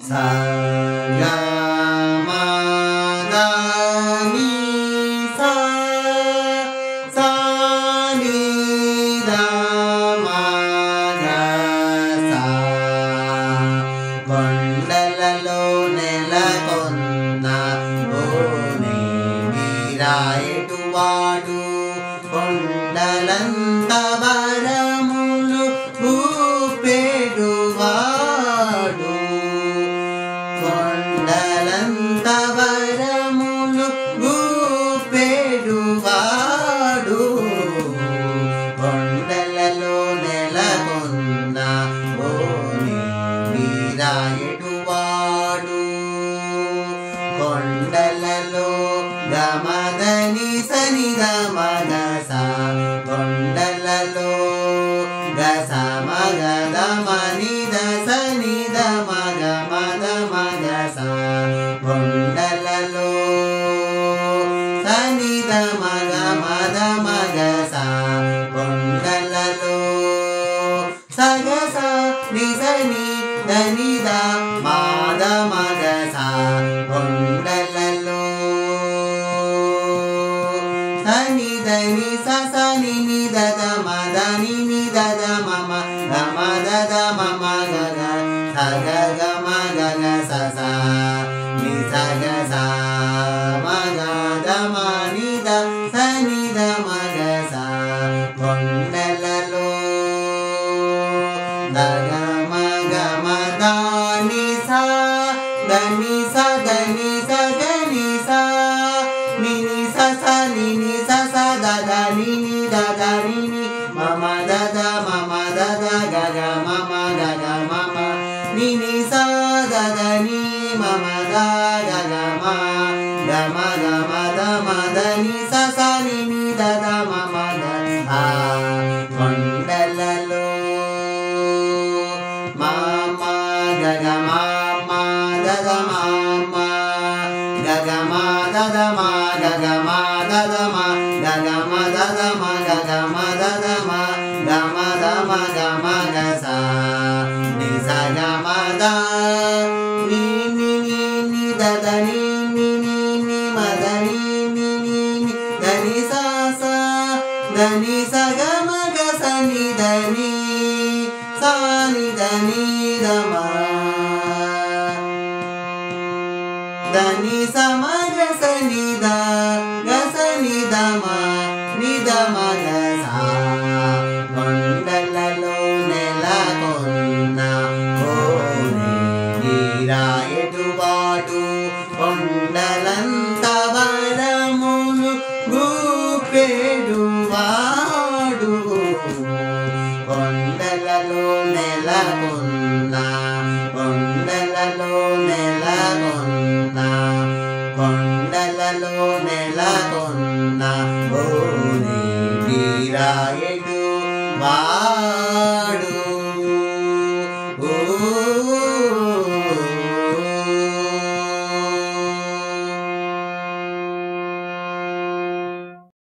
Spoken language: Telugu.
sa ga ma da ni sa sa ni da ma ga sa కొండలలో నెలకొన్న రాయుడువాడు కొండలంత వరములు ఊపేడువాడు కొండలంత వరములు ఊపేడువాడు కొండలలో నెలకొన్న రాయుడువాడు కొండలలో గమదని సని గమగస కొండలలో గస మగద మనిద సని ద మగ మద మగస కొండలలో సని ద మగ మద మగస కొండలలో సగస నిసని ధనిద మాద మగస కొండలలో సని ధని సని ని దద మద ని ని దద మమ గమ దద మమ గగ సగ గమ గగ సస ని సగ స మగ దమ ని ద సని ద మగ స కొండలలో దగ మగ మద ని స దని స దని స గని స ని ని స స ని ని స స ద ద ని ని ద ద ని ని మమ ద ద మమ ద ద గ గ మమ గ గ మమ ని ని స ద ద ని మమ ద గ గ మ గ మ గ మ ద మ ద ని స స ని ని ద ద మమ గ ఆ కొండలలో మమ గ గ మమ ద ద మమ గ గ మ ద ద మ గ గ మ ద ద మ గ గ మ ద ద మ గ గ మ ద ద మ గ మ ద మ గ మ గ స ని స గ మ ద ని ని ని ని ద ద ని ని ని ని మ ద ని ని ని ని ద ని స స ద ని స గ మ గ స ని ద ని స ని ద ని ద మ ద ని స మ గ స ని ద గ స ని ద మ ని ద మ గ స కొండలలో నెలకొన్న రాయుడువాడు కొండలంత వరములు గూపెడువాడు కొండలలో నెలకొన్న కొండలలో